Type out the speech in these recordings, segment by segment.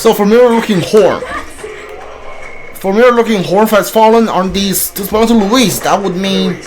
So familiar-looking horn. Familiar-looking horn has fallen. Aren't these belong to Luis? That would mean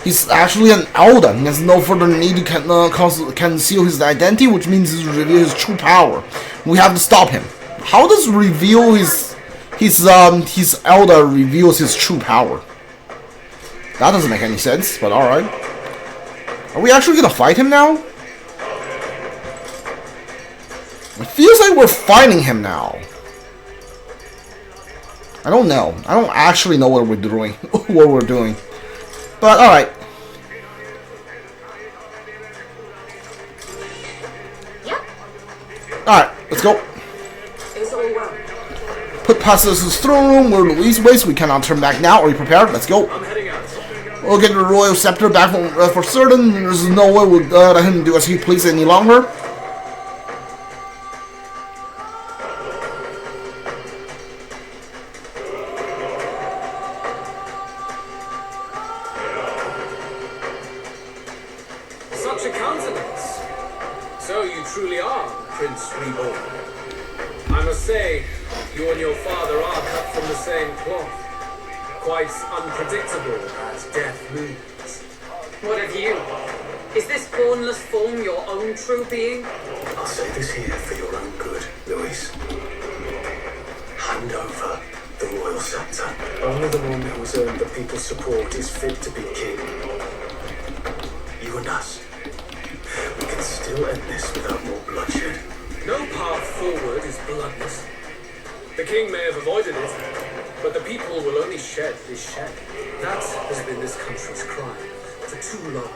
he's actually an Elda. He has no further need to conceal his identity, which means he's reveal his true power. We have to stop him. How does reveal his Elda reveals his true power? That doesn't make any sense, but alright. Are we actually gonna fight him now? It feels like we're fighting him now. I don't know. I don't actually know what we're doing. But alright. Yep. Alright, let's go. It's all well. Put past this throne room where Luis waits. We cannot turn back now. Are you prepared? Let's go. I'm heading out. We'll get the royal scepter back for certain. There's no way we'll let him do as he pleases any longer. Such a countenance. So you truly are Prince Reborn. I must say, you and your father are cut from the same cloth. Quite unpredictable as death moves. What of you? Is this formless form your own true being? I'll say this here for your own good, Luis. Hand over the royal scepter. Only the one who has earned the people's support is fit to be king. You and us. We can still end this without more bloodshed. No path forward is bloodless. The king may have avoided it, but the people will only shed his shed. That has been this country's crime for too long.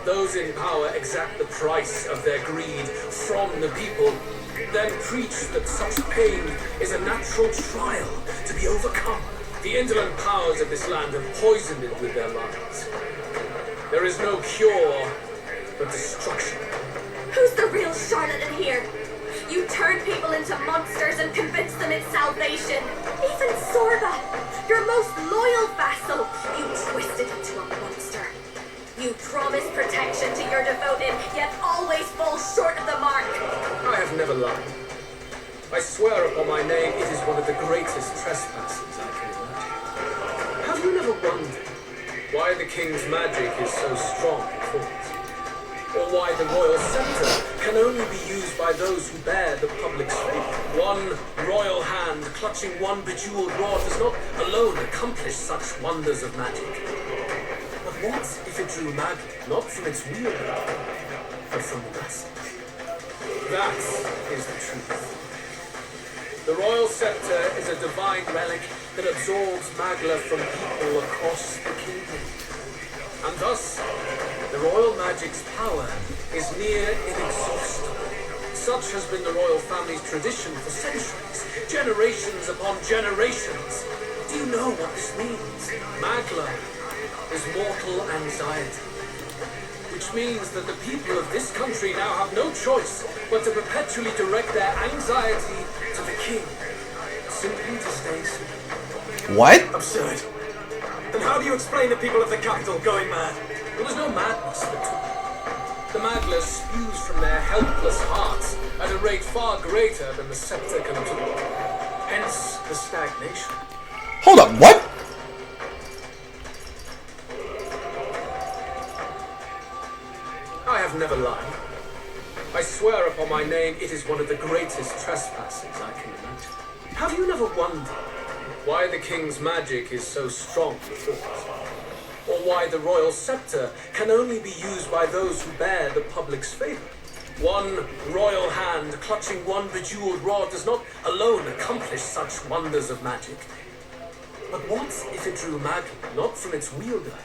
Those in power exact the price of their greed from the people, then preach that such pain is a natural trial to be overcome. The indolent powers of this land have poisoned it with their lies. There is no cure but destruction. Who's the real charlatan here? You turn people into monsters and convince them it's salvation. Even Sorba, your most loyal vassal, you twisted into a monster. You promise protection to your devoted, yet always fall short of the mark. I have never lied. I swear upon my name, it is one of the greatest trespasses I can imagine. Have you never wondered why the king's magic is so strong for it? Or why the royal scepter can only be used by those who bear the public's favor? One royal hand clutching one bejeweled rod does not alone accomplish such wonders of magic. But what if it drew magic not from its wielder, but from the masses? That is the truth. The royal scepter is a divine relic that absorbs magla from people across the kingdom. And thus, the royal magic's power is near inexhaustible. Such has been the royal family's tradition for centuries, generations upon generations. Do you know what this means? Magla is mortal anxiety, which means that the people of this country now have no choice but to perpetually direct their anxiety to the king, simply to stay safe. What? Absurd. Then how do you explain the people of the capital going mad? There was no madness that took. The magla spews from their helpless hearts at a rate far greater than the scepter can absorb. Hence the stagnation. Hold up, what? I have never lied. I swear upon my name, it is one of the greatest trespasses I can imagine. Have you never wondered why the king's magic is so strong before it? Or why the royal scepter can only be used by those who bear the public's favor? One royal hand clutching one bejeweled rod does not alone accomplish such wonders of magic. But what if it drew magic not from its wielder,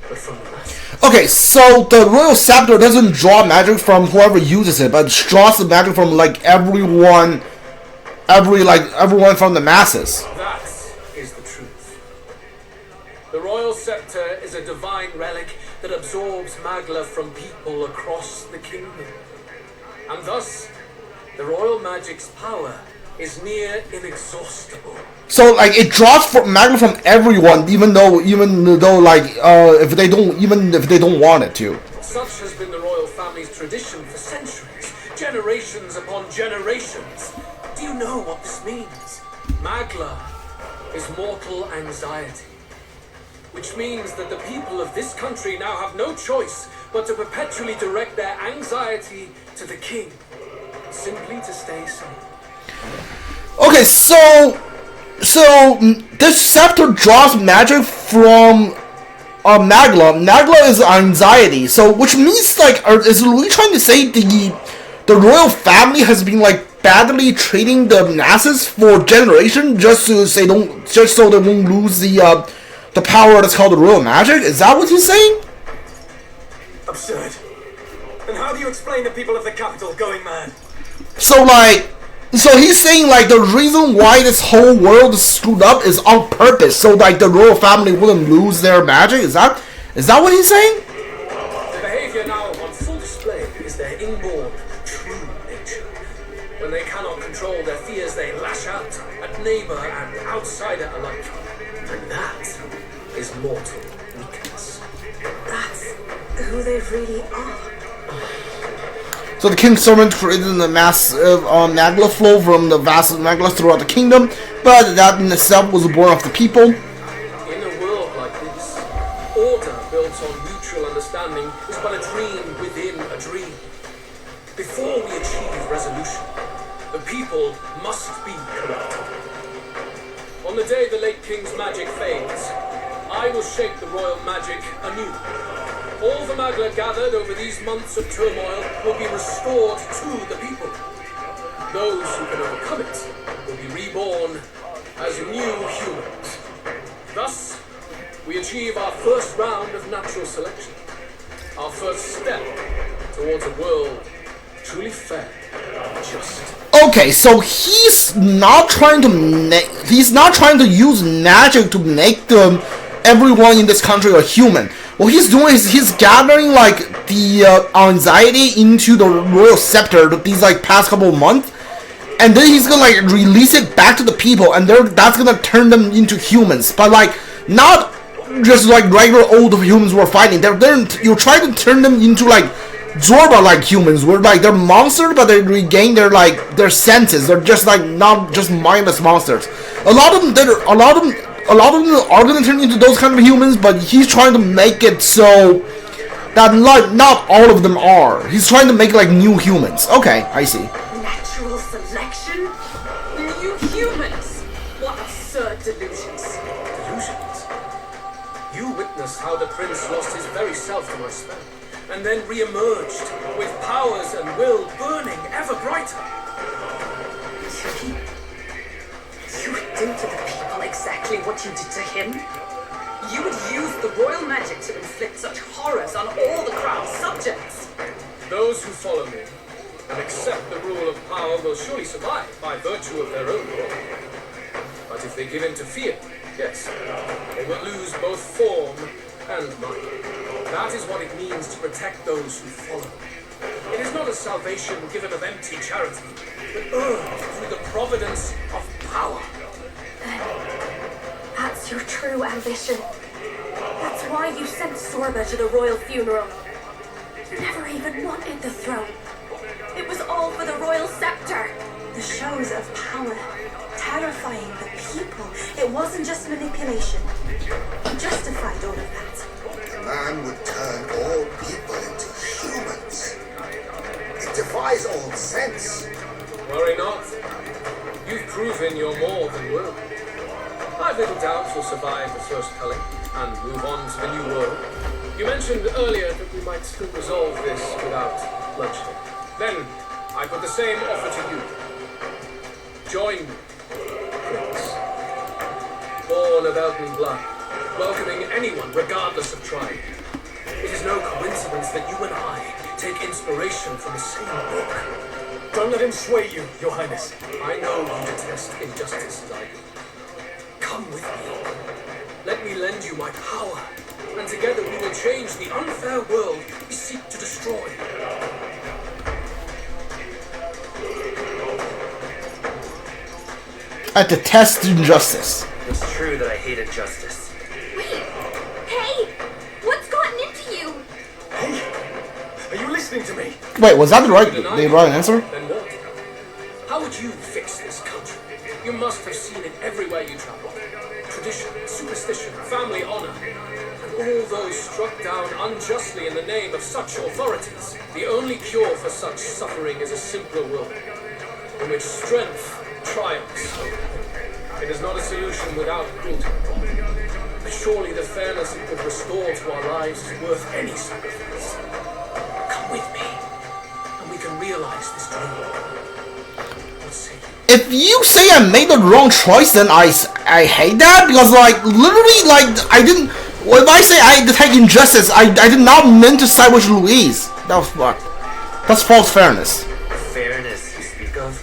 but from the masses? Okay, so the royal scepter doesn't draw magic from whoever uses it, but it draws the magic from like everyone from the masses. That is the truth. The royal scepter is a divine relic that absorbs magla from people across the kingdom. And thus, the royal magic's power is near inexhaustible. So like it draws magma from everyone, even though like if they don't want it to. Such has been the royal family's tradition for centuries, generations upon generations. Do Do you know what this means? Magla is mortal anxiety. Which means that the people of this country now have no choice but to perpetually direct their anxiety to the king. Simply to stay safe. Okay, so this scepter draws magic from Magla. Magla is anxiety, so which means like, is Louis trying to say the royal family has been like badly treating the masses for generations just so they won't lose the power that's called the royal magic? Is that what he's saying? Absurd. And how do you explain the people of the capital going mad? So he's saying like the reason why this whole world is screwed up is on purpose, so like the royal family wouldn't lose their magic. Is that what he's saying? The behavior now on full display is their inborn true nature. When they cannot control their fears, they lash out at neighbor and outsider alike. And that is mortal weakness. That's who they really are. So the king's servant created a massive Magla flow from the vast Maglas throughout the kingdom, but that in itself was born of the people. In a world like this, order built on mutual understanding is but a dream within a dream. Before we achieve resolution, the people must be corrupted. On the day the late king's magic fades, I will shape the royal magic anew. All the Magla gathered over these months of turmoil will be restored to the people. Those who can overcome it will be reborn as new humans. Thus, we achieve our first round of natural selection. Our first step towards a world truly fair and just. Okay, so he's not trying to use magic to make everyone in this country a human. What he's doing is he's gathering like the anxiety into the royal scepter these like past couple of months, and then he's gonna like release it back to the people, and that's gonna turn them into humans. But like not just like regular old humans who are fighting. You're trying to turn them into like Zorba like humans, where like they're monsters, but they regain their senses. They're just like not just mindless monsters. A lot of them are going to turn into those kind of humans, but he's trying to make it so that not all of them are. He's trying to make like new humans. Okay, I see. Natural selection? New humans? What absurd delusions. Delusions? You witnessed how the prince lost his very self to my spell, and then re-emerged with powers and will burning ever brighter. You would do to the people exactly what you did to him? You would use the royal magic to inflict such horrors on all the crown's subjects. Those who follow me and accept the rule of power will surely survive by virtue of their own law. But if they give in to fear, yes, they will lose both form and mind. That is what it means to protect those who follow. It is not a salvation given of empty charity, but earned through the providence of power. That's your true ambition. That's why you sent Sorba to the royal funeral. You never even wanted the throne. It was all for the royal scepter. The shows of power, terrifying the people. It wasn't just manipulation. He justified all of that. The man would turn all people into humans. It defies all sense. Worry not. You've proven you're more than worthy. I've little doubt you'll survive the first culling and move on to the new world. You mentioned earlier that we might still resolve this without bloodshed. Then, I put the same offer to you. Join me, Prince. Born of Elden blood, welcoming anyone regardless of tribe. It is no coincidence that you and I take inspiration from the same book. Don't let him sway you, Your Highness. I know you detest injustice as I do. Come with me. Let me lend you my power, and together we will change the unfair world we seek to destroy. I detest injustice. It's true that I hated justice. Wait! Hey! What's gotten into you? Hey, are you listening to me? Wait, was that the right answer? Then what? How would you fix this superstition, family honor, and all those struck down unjustly in the name of such authorities. The only cure for such suffering is a simpler world, in which strength triumphs. It is not a solution without cruelty. But surely the fairness it could restore to our lives is worth any sacrifice. Come with me, and we can realize this dream. What say you? If you say I made the wrong choice, then I hate that, because like literally like I didn't. When I say I detect injustice, I did not mean to side with Louise. That was fucked. That's false fairness. Fairness you speak of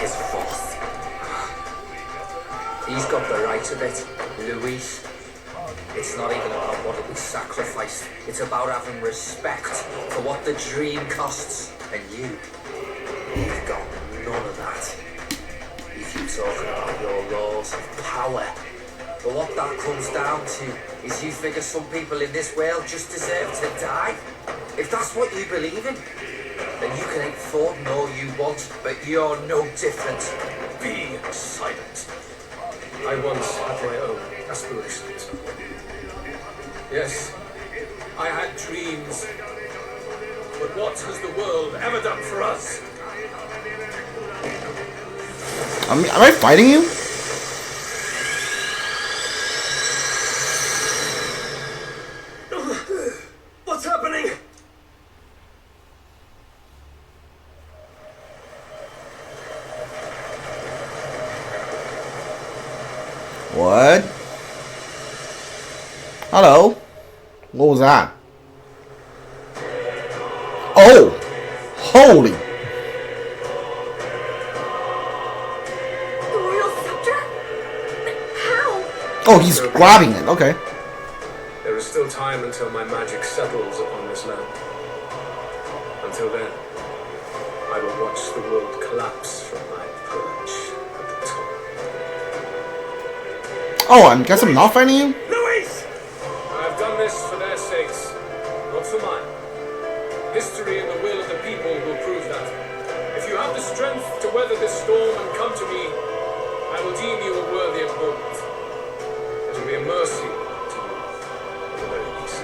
is false. He's got the right of it, Louise. It's not even about what it was sacrificed. It's about having respect for what the dream costs. And you've got none of that. You keep talking about your laws of power. But what that comes down to is you figure some people in this world just deserve to die. If that's what you believe in, then you can hate Thornton all you want, but you're no different. Be silent. I once had my own aspirations. Yes, I had dreams. But what has the world ever done for us? Am I fighting you? What's happening? What? Hello? What was that? Oh! Holy! The royal scepter? But how? Oh, he's grabbing it. Okay. There is still time until my magic settles upon this land. Until then, I will watch the world collapse from my perch at the top. Oh, I guess I'm not fighting you? Louise! I have done this for their sakes, not for mine. History and the will of the people will prove that. If you have the strength to weather this storm and come to me, I will deem you a worthy opponent. It will be a mercy to you, at the very least.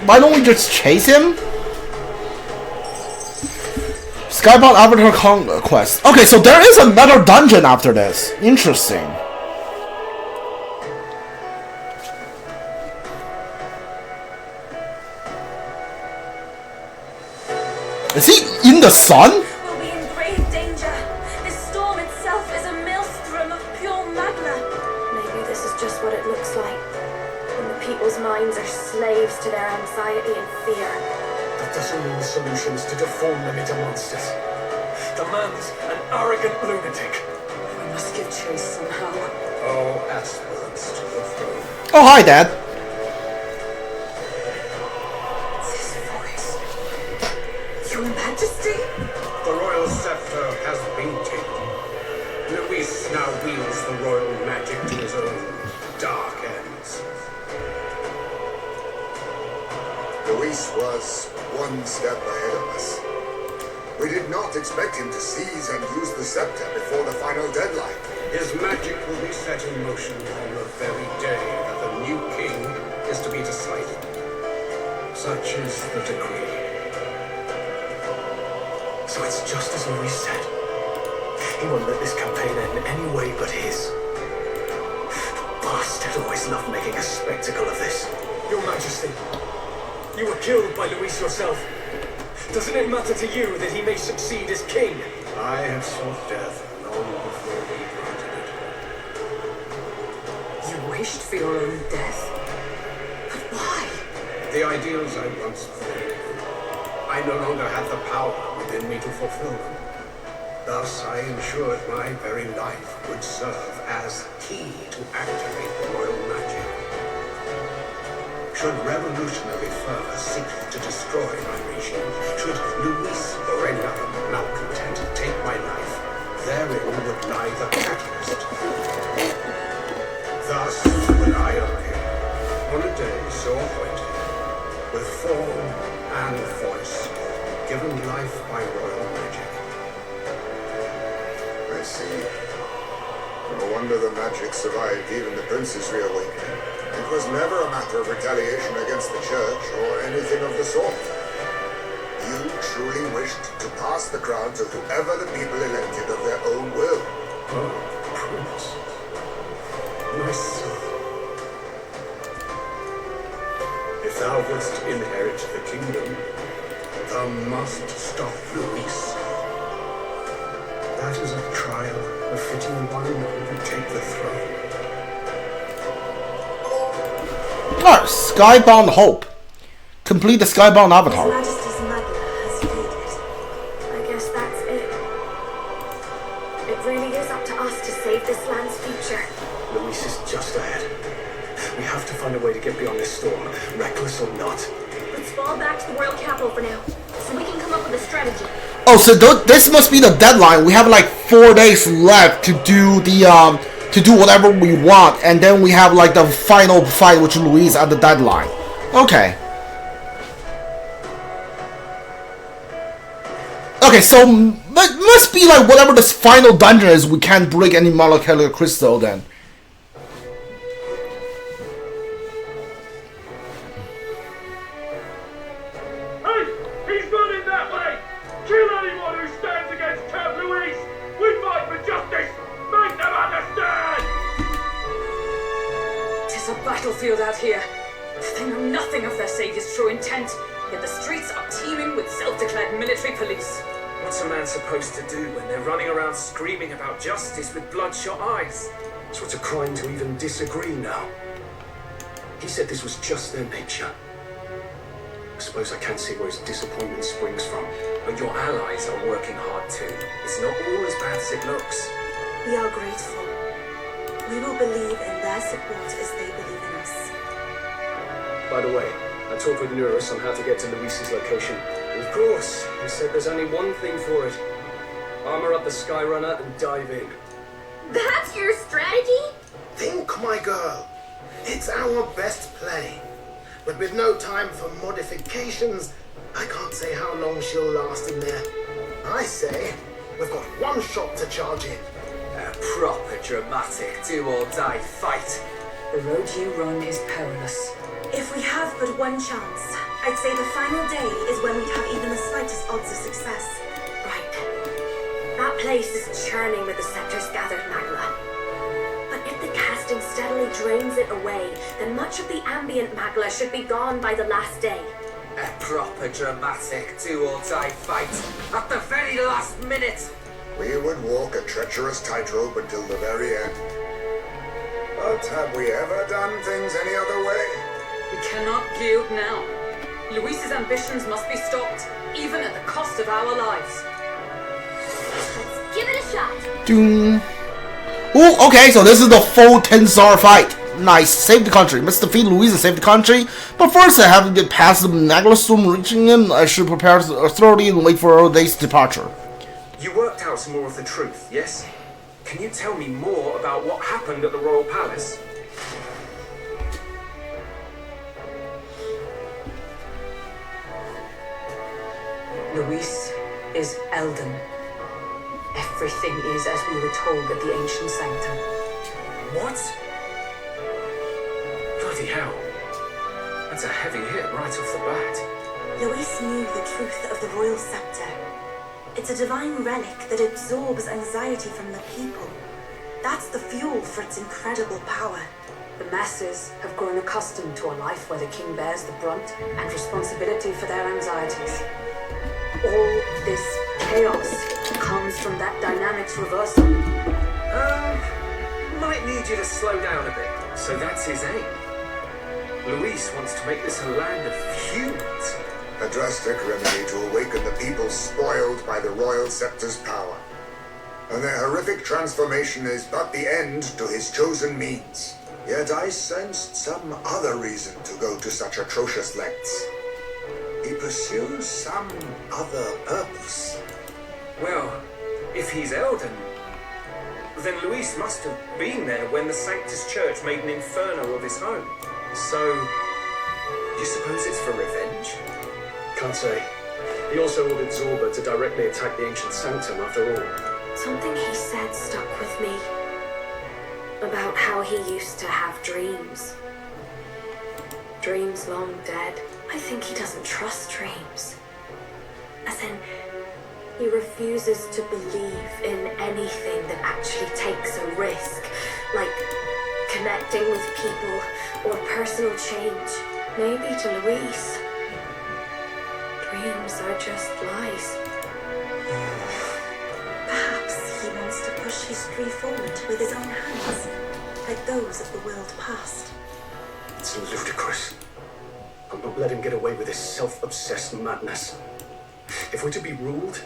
Why don't we just chase him? Skybound Avatar Conquest. Okay, so there is another dungeon after this. Interesting. Is he in the sun? We'll be in grave danger. This storm itself is a maelstrom of pure magma. Maybe this is just what it looks like. When the people's minds are slaves to their anxiety and fear. That doesn't mean the solution is to deform them into monsters. The man's an arrogant lunatic. We must give chase somehow. All aspirants to the throne. Oh, hi, Dad. This voice. Your Majesty? The royal scepter has been taken. Luis now wields the royal magic to his own dark ends. Luis was one step ahead of us. We did not expect him to seize and use the scepter before the final deadline. His magic will be set in motion on the very day that the new king is to be decided. Such is the decree. So it's just as Luis said. He won't let this campaign end any way but his. Bastard always loved making a spectacle of this. Your Majesty, you were killed by Luis yourself. Doesn't it matter to you that he may succeed as king? I have sought death long before he granted it. You wished for your own death? But why? The ideals I once believed in, I no longer had the power within me to fulfill them. Thus, I ensured my very life would serve as key to activate the royal magic. Should revolutionary fervor seek to destroy my regime, should Luis or any other malcontent take my life, therein would lie the catalyst. Thus would I appear, on a day so appointed, with form given life by royal magic. I see. No wonder the magic survived even the prince's reawakening. It was never a matter of retaliation against the church or anything of the sort. You truly wished to pass the crown to whoever the people elected of their own will. Oh, Prince. My son. If thou wouldst inherit the kingdom, thou must stop Luis. That is a trial befitting one who would take the throne. Alright, Skybound Hope. Complete the Skybound His avatar. Majesty's magna has faded. I guess that's it. It really is up to us to save this land's future. Luis is just ahead. We have to find a way to get beyond this storm, reckless or not. Let's fall back to the royal capital for now, so we can come up with a strategy. Oh, so this must be the deadline. We have like 4 days left to do the to do whatever we want, and then we have like the final fight with Luis at the deadline. Okay. Okay, so that must be like whatever this final dungeon is. We can't break any molecular crystal then. Battlefield out here. They know nothing of their savior's true intent, yet the streets are teeming with self-declared military police. What's a man supposed to do when they're running around screaming about justice with bloodshot eyes? So it's a crime to even disagree now. He said this was just their nature. I suppose I can't see where his disappointment springs from. But your allies are working hard too. It's not all as bad as it looks. We are grateful. We will believe in their support as they believe in us. By the way, I talked with Neuros on how to get to Luis's location. And of course, he said there's only one thing for it. Armor up the Skyrunner and dive in. That's your strategy? Think, my girl. It's our best play. But with no time for modifications, I can't say how long she'll last in there. I say, we've got one shot to charge in. A proper dramatic do-or-die fight. The road you run is perilous. If we have but one chance, I'd say the final day is when we'd have even the slightest odds of success. Right. That place is churning with the scepter's gathered magma. But if the casting steadily drains it away, then much of the ambient magma should be gone by the last day. A proper dramatic do-or-die fight. At the very last minute. We would walk a treacherous tightrope until the very end. But have we ever done things any other way? We cannot yield now. Luis's ambitions must be stopped, even at the cost of our lives. Let's give it a shot. Doom. Ooh, okay, so this is the full 10-star fight. Nice. Save the country. Must defeat Luis and save the country. But first, I have to get past the Magma storm reaching him. I should prepare thoroughly and wait for Elda's departure. You worked out some more of the truth, yes? Can you tell me more about what happened at the Royal Palace? Luis is Elden. Everything is as we were told at the ancient sanctum. What? Bloody hell. That's a heavy hit right off the bat. Luis knew the truth of the royal scepter. It's a divine relic that absorbs anxiety from the people. That's the fuel for its incredible power. The masses have grown accustomed to a life where the king bears the brunt and responsibility for their anxieties. All this chaos comes from that dynamics reversal. Might need you to slow down a bit. So that's his aim. Luis wants to make this a land of humans. A drastic remedy to awaken the people spoiled by the royal scepter's power. And their horrific transformation is but the end to his chosen means. Yet I sensed some other reason to go to such atrocious lengths. He pursues some other purpose. Well, if he's Elden, then Luis must have been there when the Sanctus Church made an inferno of his home. So, you suppose it's for revenge? Can't say. He also ordered Zorba to directly attack the ancient sanctum after all. Something he said stuck with me. About how he used to have dreams. Dreams long dead. I think he doesn't trust dreams. As in, he refuses to believe in anything that actually takes a risk, like connecting with people or personal change. Maybe to Luis, dreams are just lies. Perhaps he wants to push history forward with his own hands, like those of the world past. It's ludicrous. I'll not let him get away with this self-obsessed madness. If we're to be ruled,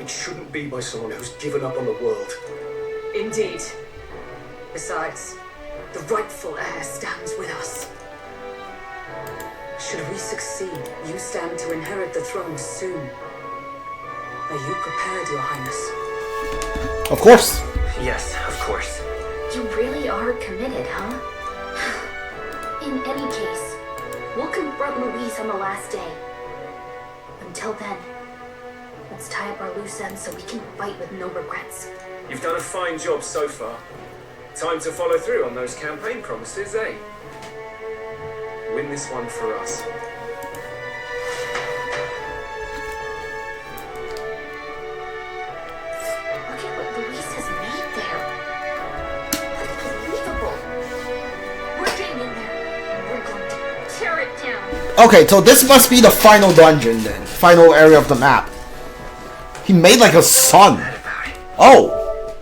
it shouldn't be by someone who's given up on the world. Indeed. Besides, the rightful heir stands with us. Should we succeed, you stand to inherit the throne soon. Are you prepared, Your Highness? Of course. Yes, of course. You really are committed, huh? In any case, we'll confront Luis on the last day. Until then, let's tie up our loose ends so we can fight with no regrets. You've done a fine job so far. Time to follow through on those campaign promises, eh? Win this one for us. Look at what Luis has made there. Unbelievable. We're getting in there, and we're going to tear it down. Okay, so this must be the final dungeon then. Final area of the map. He made like a sun. Oh.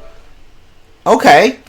Okay.